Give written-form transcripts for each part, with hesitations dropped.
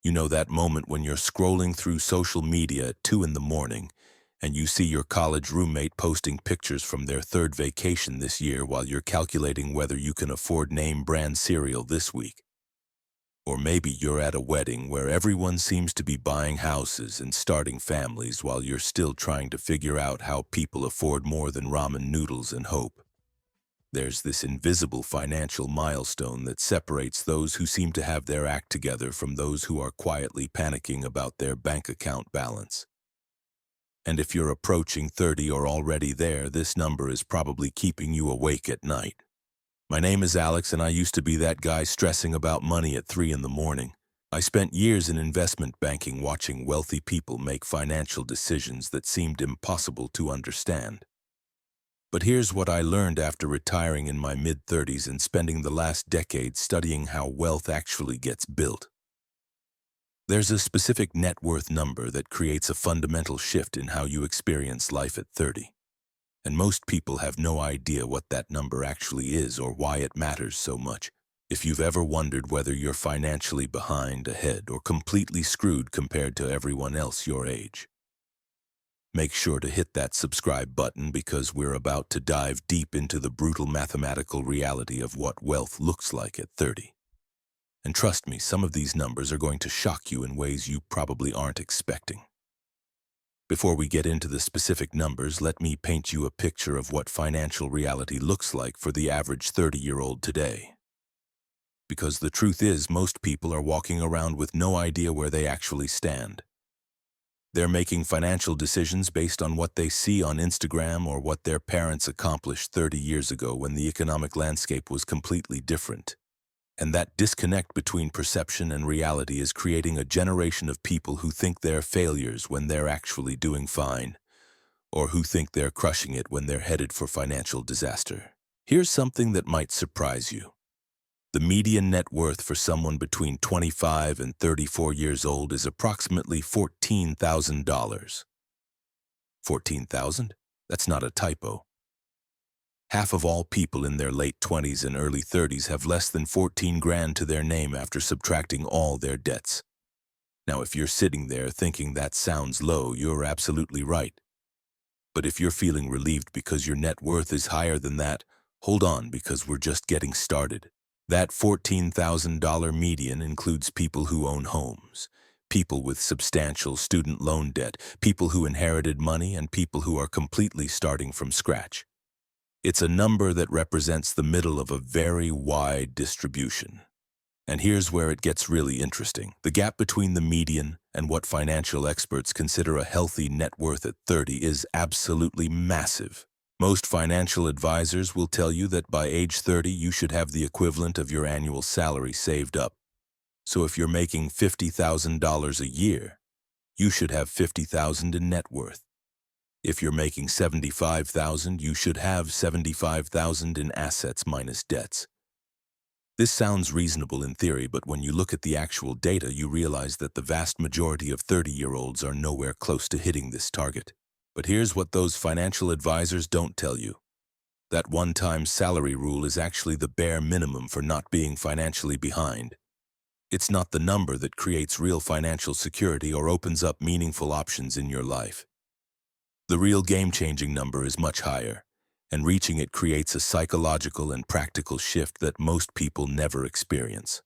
You know that moment when you're scrolling through social media at 2 in the morning and you see your college roommate posting pictures from their third vacation this year while you're calculating whether you can afford name brand cereal this week. Or maybe you're at a wedding where everyone seems to be buying houses and starting families while you're still trying to figure out how people afford more than ramen noodles and hope. There's this invisible financial milestone that separates those who seem to have their act together from those who are quietly panicking about their bank account balance. And if you're approaching 30 or already there, this number is probably keeping you awake at night. My name is Alex, and I used to be that guy stressing about money at 3 in the morning. I spent years in investment banking watching wealthy people make financial decisions that seemed impossible to understand. But here's what I learned after retiring in my mid-30s and spending the last decade studying how wealth actually gets built. There's a specific net worth number that creates a fundamental shift in how you experience life at 30. And most people have no idea what that number actually is or why it matters so much. If you've ever wondered whether you're financially behind, ahead, or completely screwed compared to everyone else your age, make sure to hit that subscribe button because we're about to dive deep into the brutal mathematical reality of what wealth looks like at 30. And trust me, some of these numbers are going to shock you in ways you probably aren't expecting. Before we get into the specific numbers, let me paint you a picture of what financial reality looks like for the average 30-year-old today. Because the truth is, most people are walking around with no idea where they actually stand. They're making financial decisions based on what they see on Instagram or what their parents accomplished 30 years ago when the economic landscape was completely different. And that disconnect between perception and reality is creating a generation of people who think they're failures when they're actually doing fine, or who think they're crushing it when they're headed for financial disaster. Here's something that might surprise you. The median net worth for someone between 25 and 34 years old is approximately $14,000. 14,000? That's not a typo. Half of all people in their late 20s and early 30s have less than 14 grand to their name after subtracting all their debts. Now, if you're sitting there thinking that sounds low, you're absolutely right. But if you're feeling relieved because your net worth is higher than that, hold on, because we're just getting started. That $14,000 median includes people who own homes, people with substantial student loan debt, people who inherited money, and people who are completely starting from scratch. It's a number that represents the middle of a very wide distribution. And here's where it gets really interesting. The gap between the median and what financial experts consider a healthy net worth at 30 is absolutely massive. Most financial advisors will tell you that by age 30, you should have the equivalent of your annual salary saved up. So if you're making $50,000 a year, you should have $50,000 in net worth. If you're making $75,000, you should have $75,000 in assets minus debts. This sounds reasonable in theory, but when you look at the actual data, you realize that the vast majority of 30-year-olds are nowhere close to hitting this target. But here's what those financial advisors don't tell you. That one-time salary rule is actually the bare minimum for not being financially behind. It's not the number that creates real financial security or opens up meaningful options in your life. The real game-changing number is much higher, and reaching it creates a psychological and practical shift that most people never experience.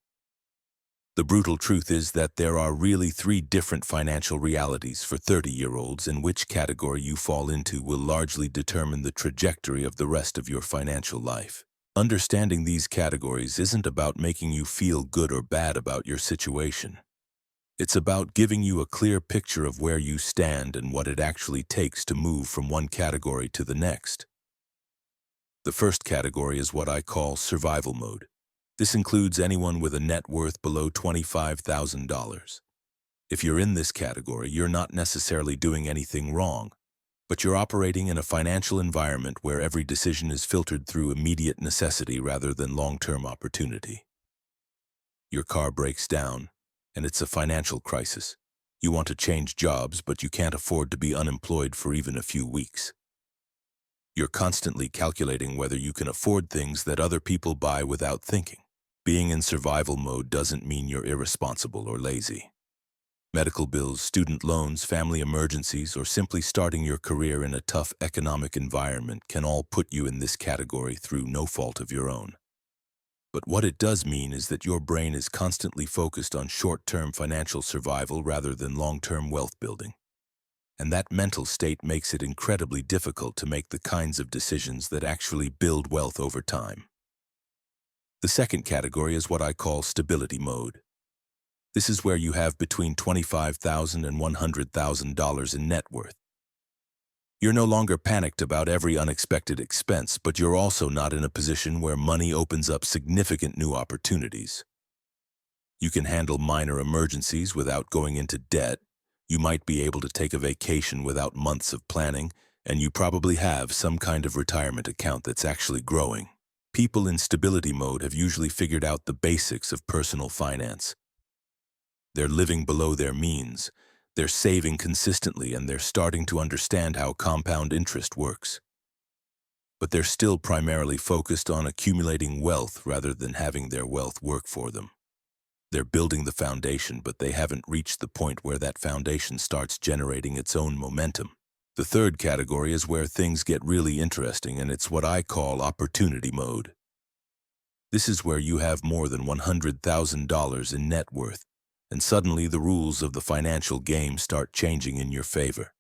The brutal truth is that there are really 3 different financial realities for 30-year-olds, and which category you fall into will largely determine the trajectory of the rest of your financial life. Understanding these categories isn't about making you feel good or bad about your situation. It's about giving you a clear picture of where you stand and what it actually takes to move from one category to the next. The first category is what I call survival mode. This includes anyone with a net worth below $25,000. If you're in this category, you're not necessarily doing anything wrong, but you're operating in a financial environment where every decision is filtered through immediate necessity rather than long-term opportunity. Your car breaks down, and it's a financial crisis. You want to change jobs, but you can't afford to be unemployed for even a few weeks. You're constantly calculating whether you can afford things that other people buy without thinking. Being in survival mode doesn't mean you're irresponsible or lazy. Medical bills, student loans, family emergencies, or simply starting your career in a tough economic environment can all put you in this category through no fault of your own. But what it does mean is that your brain is constantly focused on short-term financial survival rather than long-term wealth building. And that mental state makes it incredibly difficult to make the kinds of decisions that actually build wealth over time. The second category is what I call stability mode. This is where you have between $25,000 and $100,000 in net worth. You're no longer panicked about every unexpected expense, but you're also not in a position where money opens up significant new opportunities. You can handle minor emergencies without going into debt. You might be able to take a vacation without months of planning, and you probably have some kind of retirement account that's actually growing. People in stability mode have usually figured out the basics of personal finance. They're living below their means, they're saving consistently, and they're starting to understand how compound interest works. But they're still primarily focused on accumulating wealth rather than having their wealth work for them. They're building the foundation, but they haven't reached the point where that foundation starts generating its own momentum. The third category is where things get really interesting, and it's what I call opportunity mode. This is where you have more than $100,000 in net worth, and suddenly the rules of the financial game start changing in your favor.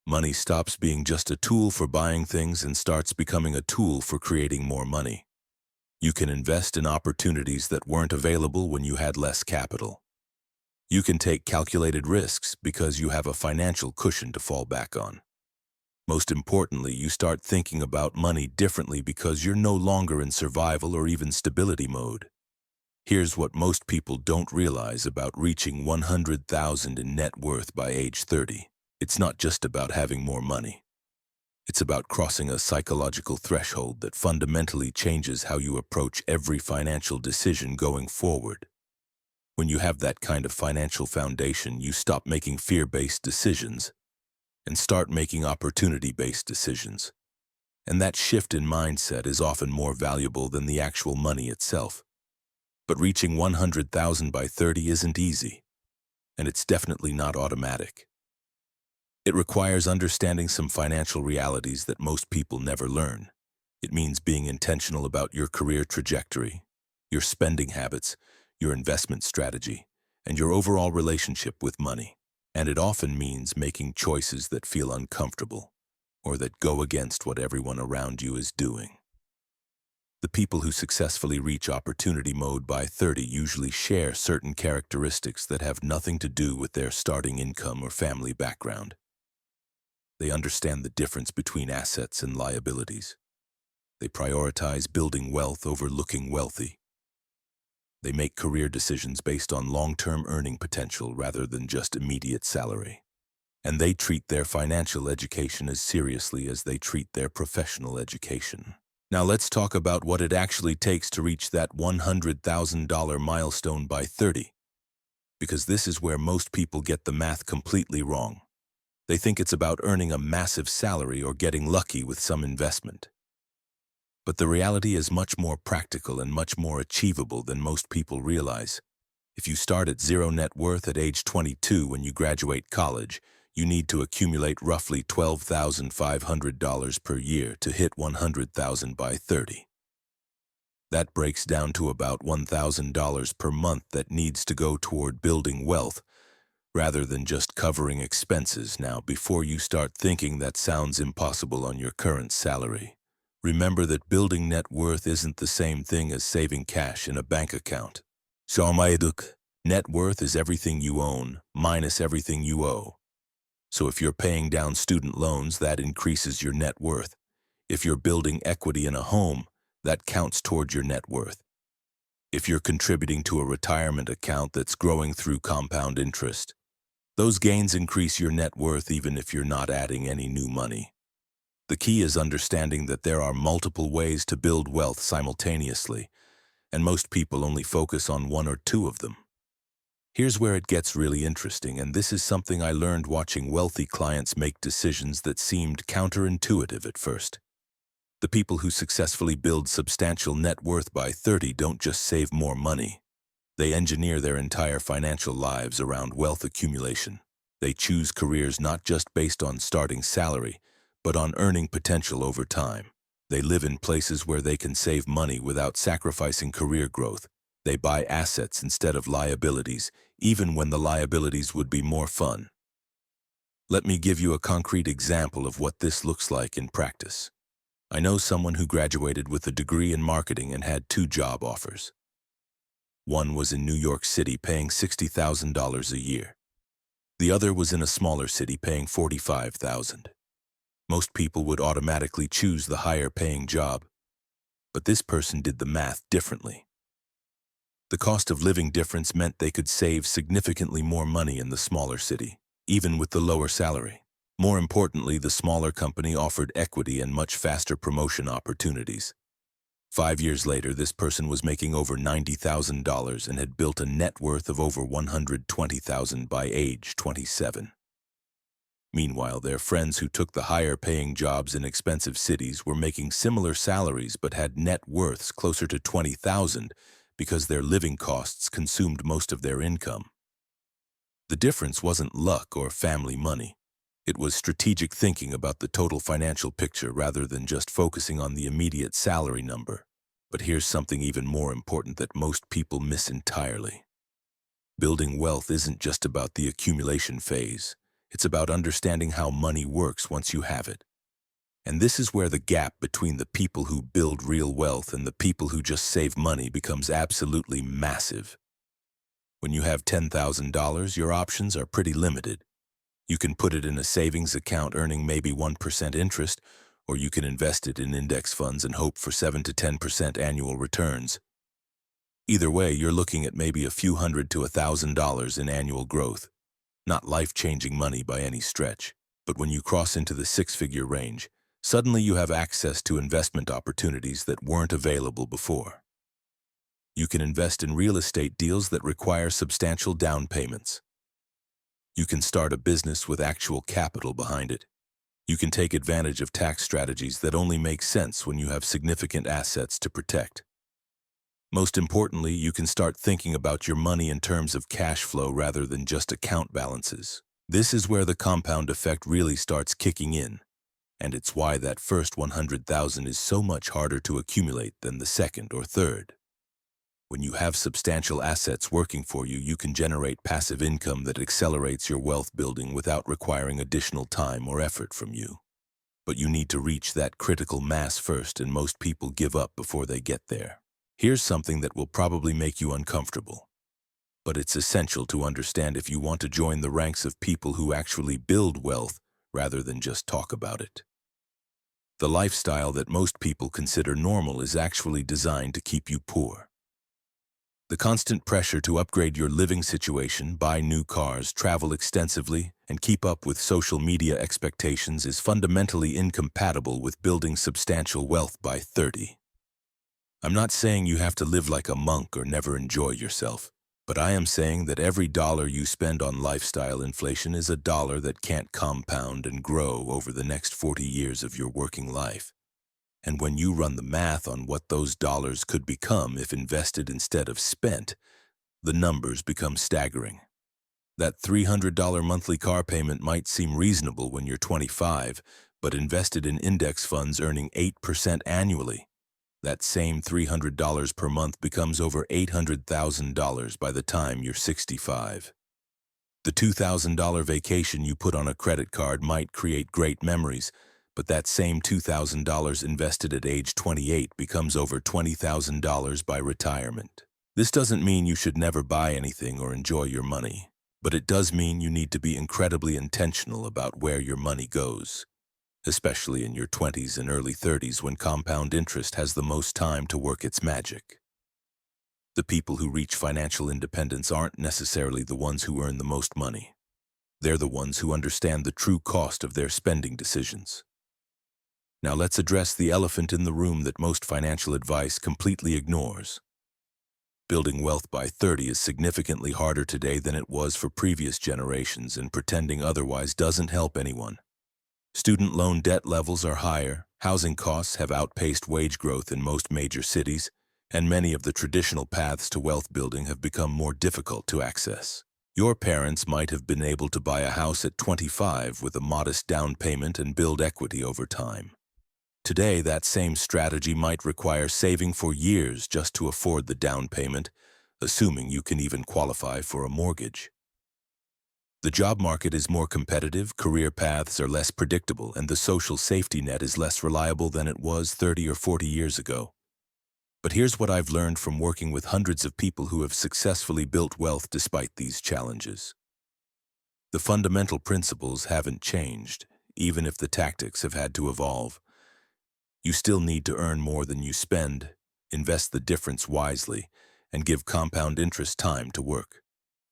Money stops being just a tool for buying things and starts becoming a tool for creating more money. You can invest in opportunities that weren't available when you had less capital. You can take calculated risks because you have a financial cushion to fall back on. Most importantly, you start thinking about money differently because you're no longer in survival or even stability mode. Here's what most people don't realize about reaching $100,000 in net worth by age 30. It's not just about having more money. It's about crossing a psychological threshold that fundamentally changes how you approach every financial decision going forward. When you have that kind of financial foundation, you stop making fear-based decisions and start making opportunity-based decisions. And that shift in mindset is often more valuable than the actual money itself. But reaching $100,000 by 30 isn't easy, and it's definitely not automatic. It requires understanding some financial realities that most people never learn. It means being intentional about your career trajectory, your spending habits, your investment strategy, and your overall relationship with money. And it often means making choices that feel uncomfortable or that go against what everyone around you is doing. The people who successfully reach opportunity mode by 30 usually share certain characteristics that have nothing to do with their starting income or family background. They understand the difference between assets and liabilities. They prioritize building wealth over looking wealthy. They make career decisions based on long-term earning potential rather than just immediate salary. And they treat their financial education as seriously as they treat their professional education. Now let's talk about what it actually takes to reach that $100,000 milestone by 30, because this is where most people get the math completely wrong. They think it's about earning a massive salary or getting lucky with some investment. But the reality is much more practical and much more achievable than most people realize. If you start at zero net worth at age 22 when you graduate college, you need to accumulate roughly $12,500 per year to hit $100,000 by 30. That breaks down to about $1,000 per month that needs to go toward building wealth, rather than just covering expenses. Now, before you start thinking that sounds impossible on your current salary, remember that building net worth isn't the same thing as saving cash in a bank account. Net worth is everything you own minus everything you owe. So if you're paying down student loans, that increases your net worth. If you're building equity in a home, that counts toward your net worth. If you're contributing to a retirement account that's growing through compound interest, those gains increase your net worth even if you're not adding any new money. The key is understanding that there are multiple ways to build wealth simultaneously, and most people only focus on one or two of them. Here's where it gets really interesting, and this is something I learned watching wealthy clients make decisions that seemed counterintuitive at first. The people who successfully build substantial net worth by 30 don't just save more money. They engineer their entire financial lives around wealth accumulation. They choose careers not just based on starting salary, but on earning potential over time. They live in places where they can save money without sacrificing career growth. They buy assets instead of liabilities, even when the liabilities would be more fun. Let me give you a concrete example of what this looks like in practice. I know someone who graduated with a degree in marketing and had 2 job offers. One was in New York City paying $60,000 a year. The other was in a smaller city paying $45,000. Most people would automatically choose the higher paying job, but this person did the math differently. The cost of living difference meant they could save significantly more money in the smaller city, even with the lower salary. More importantly, the smaller company offered equity and much faster promotion opportunities. 5 years later, this person was making over $90,000 and had built a net worth of over $120,000 by age 27. Meanwhile, their friends who took the higher-paying jobs in expensive cities were making similar salaries but had net worths closer to $20,000 because their living costs consumed most of their income. The difference wasn't luck or family money. It was strategic thinking about the total financial picture rather than just focusing on the immediate salary number. But here's something even more important that most people miss entirely. Building wealth isn't just about the accumulation phase. It's about understanding how money works once you have it. And this is where the gap between the people who build real wealth and the people who just save money becomes absolutely massive. When you have $10,000, your options are pretty limited. You can put it in a savings account earning maybe 1% interest, or you can invest it in index funds and hope for 7 to 10% annual returns. Either way, you're looking at maybe a few hundred to $1,000 in annual growth. Not life-changing money by any stretch, but when you cross into the 6-figure range, suddenly you have access to investment opportunities that weren't available before. You can invest in real estate deals that require substantial down payments. You can start a business with actual capital behind it. You can take advantage of tax strategies that only make sense when you have significant assets to protect. Most importantly, you can start thinking about your money in terms of cash flow rather than just account balances. This is where the compound effect really starts kicking in, and it's why that first $100,000 is so much harder to accumulate than the second or third. When you have substantial assets working for you, you can generate passive income that accelerates your wealth building without requiring additional time or effort from you. But you need to reach that critical mass first, and most people give up before they get there. Here's something that will probably make you uncomfortable, but it's essential to understand if you want to join the ranks of people who actually build wealth rather than just talk about it. The lifestyle that most people consider normal is actually designed to keep you poor. The constant pressure to upgrade your living situation, buy new cars, travel extensively, and keep up with social media expectations is fundamentally incompatible with building substantial wealth by 30. I'm not saying you have to live like a monk or never enjoy yourself, but I am saying that every dollar you spend on lifestyle inflation is a dollar that can't compound and grow over the next 40 years of your working life. And when you run the math on what those dollars could become if invested instead of spent, the numbers become staggering. That $300 monthly car payment might seem reasonable when you're 25, but invested in index funds earning 8% annually, that same $300 per month becomes over $800,000 by the time you're 65. The $2,000 vacation you put on a credit card might create great memories, but that same $2,000 invested at age 28 becomes over $20,000 by retirement. This doesn't mean you should never buy anything or enjoy your money, but it does mean you need to be incredibly intentional about where your money goes, especially in your 20s and early 30s when compound interest has the most time to work its magic. The people who reach financial independence aren't necessarily the ones who earn the most money. They're the ones who understand the true cost of their spending decisions. Now let's address the elephant in the room that most financial advice completely ignores. Building wealth by 30 is significantly harder today than it was for previous generations, and pretending otherwise doesn't help anyone. Student loan debt levels are higher, housing costs have outpaced wage growth in most major cities, and many of the traditional paths to wealth building have become more difficult to access. Your parents might have been able to buy a house at 25 with a modest down payment and build equity over time. Today, that same strategy might require saving for years just to afford the down payment, assuming you can even qualify for a mortgage. The job market is more competitive, career paths are less predictable, and the social safety net is less reliable than it was 30 or 40 years ago. But here's what I've learned from working with hundreds of people who have successfully built wealth despite these challenges. The fundamental principles haven't changed, even if the tactics have had to evolve. You still need to earn more than you spend, invest the difference wisely, and give compound interest time to work.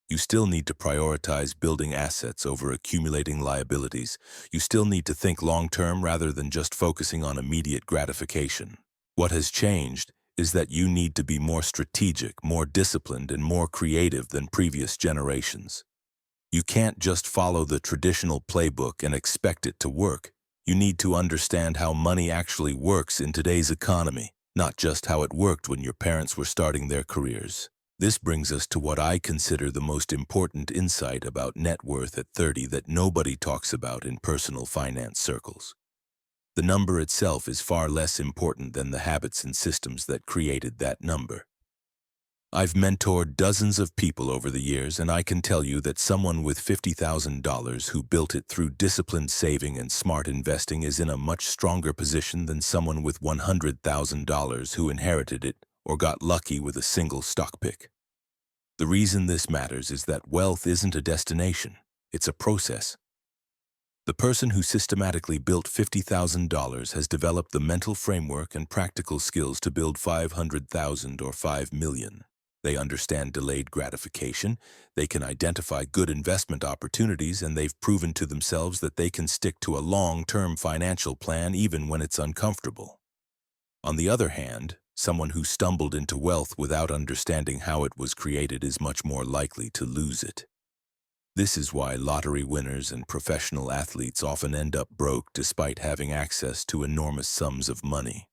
You still need to prioritize building assets over accumulating liabilities. You still need to think long-term rather than just focusing on immediate gratification. What has changed is that you need to be more strategic, more disciplined, and more creative than previous generations. You can't just follow the traditional playbook and expect it to work. You need to understand how money actually works in today's economy, not just how it worked when your parents were starting their careers. This brings us to what I consider the most important insight about net worth at 30 that nobody talks about in personal finance circles. The number itself is far less important than the habits and systems that created that number. I've mentored dozens of people over the years, and I can tell you that someone with $50,000 who built it through disciplined saving and smart investing is in a much stronger position than someone with $100,000 who inherited it or got lucky with a single stock pick. The reason this matters is that wealth isn't a destination, it's a process. The person who systematically built $50,000 has developed the mental framework and practical skills to build $500,000 or $5 million. They understand delayed gratification, they can identify good investment opportunities, and they've proven to themselves that they can stick to a long-term financial plan even when it's uncomfortable. On the other hand, someone who stumbled into wealth without understanding how it was created is much more likely to lose it. This is why lottery winners and professional athletes often end up broke despite having access to enormous sums of money.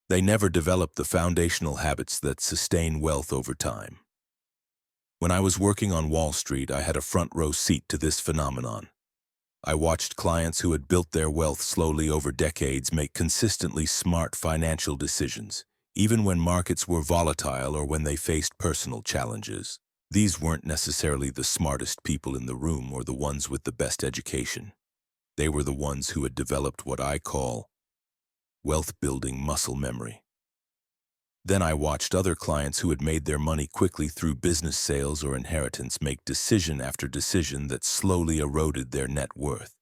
They never develop the foundational habits that sustain wealth over time. When I was working on Wall Street, I had a front-row seat to this phenomenon. I watched clients who had built their wealth slowly over decades make consistently smart financial decisions, even when markets were volatile or when they faced personal challenges. These weren't necessarily the smartest people in the room or the ones with the best education. They were the ones who had developed what I call wealth-building muscle memory. Then I watched other clients who had made their money quickly through business sales or inheritance make decision after decision that slowly eroded their net worth.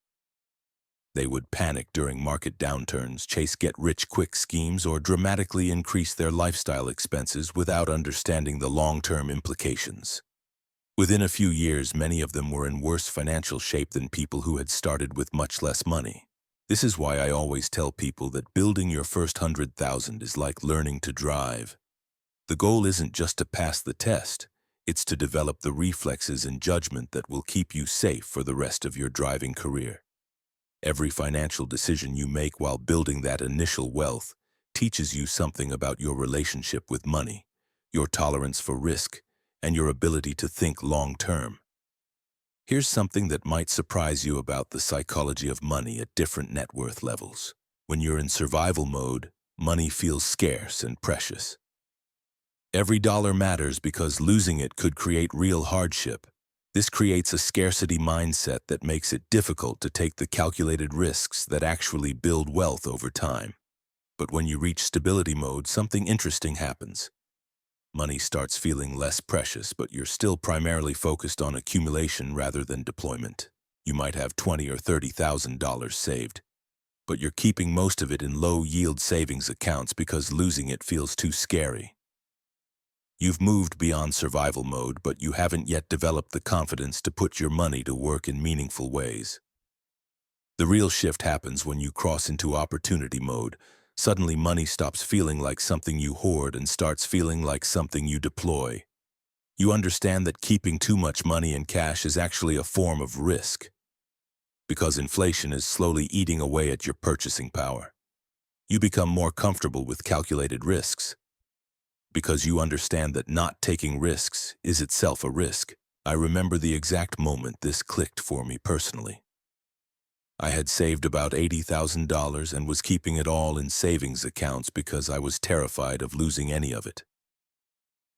They would panic during market downturns, chase get-rich-quick schemes, or dramatically increase their lifestyle expenses without understanding the long-term implications. Within a few years, many of them were in worse financial shape than people who had started with much less money. This is why I always tell people that building your first 100,000 is like learning to drive. The goal isn't just to pass the test, it's to develop the reflexes and judgment that will keep you safe for the rest of your driving career. Every financial decision you make while building that initial wealth teaches you something about your relationship with money, your tolerance for risk, and your ability to think long-term. Here's something that might surprise you about the psychology of money at different net worth levels. When you're in survival mode, money feels scarce and precious. Every dollar matters because losing it could create real hardship. This creates a scarcity mindset that makes it difficult to take the calculated risks that actually build wealth over time. But when you reach stability mode, something interesting happens. Money starts feeling less precious, but you're still primarily focused on accumulation rather than deployment. You might have $20,000 or $30,000 saved, but you're keeping most of it in low-yield savings accounts because losing it feels too scary. You've moved beyond survival mode, but you haven't yet developed the confidence to put your money to work in meaningful ways. The real shift happens when you cross into opportunity mode. Suddenly, money stops feeling like something you hoard and starts feeling like something you deploy. You understand that keeping too much money in cash is actually a form of risk, because inflation is slowly eating away at your purchasing power. You become more comfortable with calculated risks. because you understand that not taking risks is itself a risk. I remember the exact moment this clicked for me personally. I had saved about $80,000 and was keeping it all in savings accounts because I was terrified of losing any of it.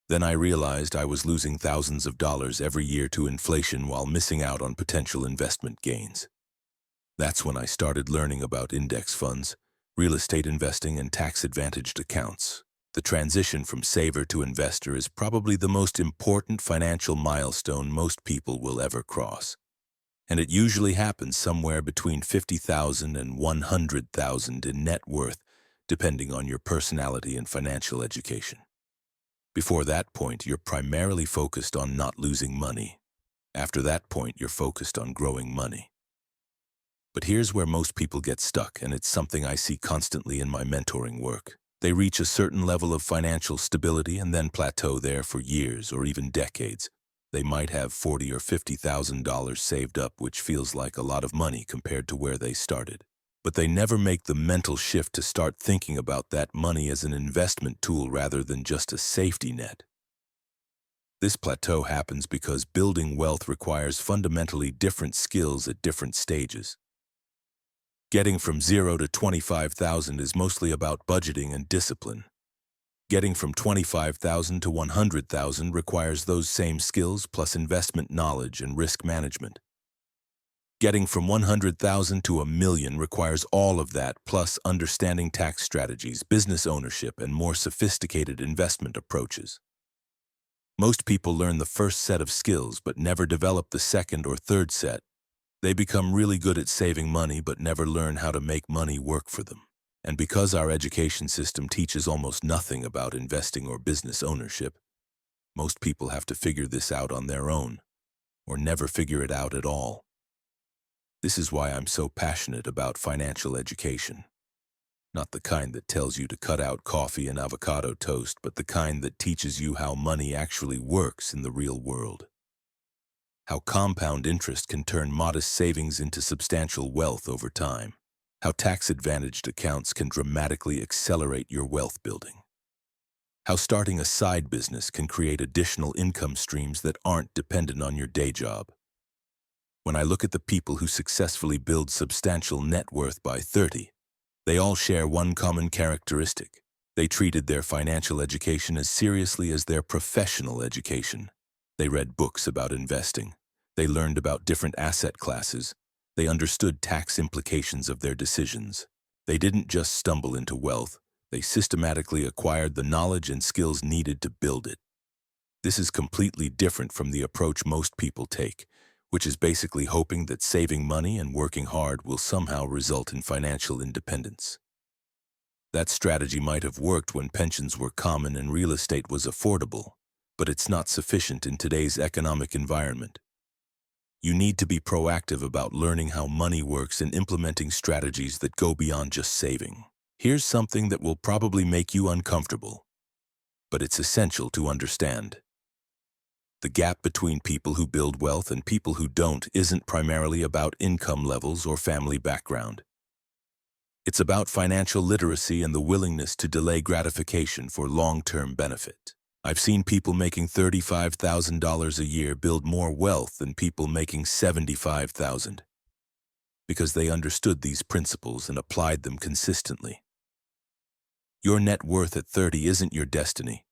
Then I realized I was losing thousands of dollars every year to inflation while missing out on potential investment gains. That's when I started learning about index funds, real estate investing, and tax-advantaged accounts. The transition from saver to investor is probably the most important financial milestone most people will ever cross. And it usually happens somewhere between $50,000 and $100,000 in net worth, depending on your personality and financial education. Before that point, you're primarily focused on not losing money. After that point, you're focused on growing money. But here's where most people get stuck, and it's something I see constantly in my mentoring work. They reach a certain level of financial stability and then plateau there for years or even decades. They might have $40,000 or $50,000 saved up, which feels like a lot of money compared to where they started. But they never make the mental shift to start thinking about that money as an investment tool rather than just a safety net. This plateau happens because building wealth requires fundamentally different skills at different stages. Getting from 0 to 25,000 is mostly about budgeting and discipline. Getting from 25,000 to 100,000 requires those same skills plus investment knowledge and risk management. Getting from 100,000 to 1,000,000 requires all of that plus understanding tax strategies, business ownership, and more sophisticated investment approaches. Most people learn the first set of skills but never develop the second or third set. They become really good at saving money but never learn how to make money work for them. And because our education system teaches almost nothing about investing or business ownership, most people have to figure this out on their own, or never figure it out at all. This is why I'm so passionate about financial education. Not the kind that tells you to cut out coffee and avocado toast, but the kind that teaches you how money actually works in the real world. How compound interest can turn modest savings into substantial wealth over time. How tax-advantaged accounts can dramatically accelerate your wealth building. How starting a side business can create additional income streams that aren't dependent on your day job. When I look at the people who successfully build substantial net worth by 30, they all share one common characteristic. They treated their financial education as seriously as their professional education. They read books about investing. They learned about different asset classes. They understood tax implications of their decisions. They didn't just stumble into wealth. They systematically acquired the knowledge and skills needed to build it. This is completely different from the approach most people take, which is basically hoping that saving money and working hard will somehow result in financial independence. That strategy might have worked when pensions were common and real estate was affordable, but it's not sufficient in today's economic environment. You need to be proactive about learning how money works and implementing strategies that go beyond just saving. Here's something that will probably make you uncomfortable, but it's essential to understand. The gap between people who build wealth and people who don't isn't primarily about income levels or family background. It's about financial literacy and the willingness to delay gratification for long-term benefit. I've seen people making $35,000 a year build more wealth than people making $75,000 because they understood these principles and applied them consistently. Your net worth at 30 isn't your destiny.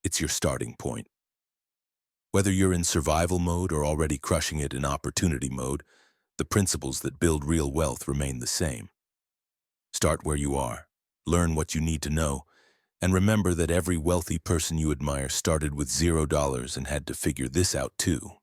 It's your starting point. Whether you're in survival mode or already crushing it in opportunity mode, the principles that build real wealth remain the same. Start where you are, learn what you need to know, and remember that every wealthy person you admire started with $0 and had to figure this out too.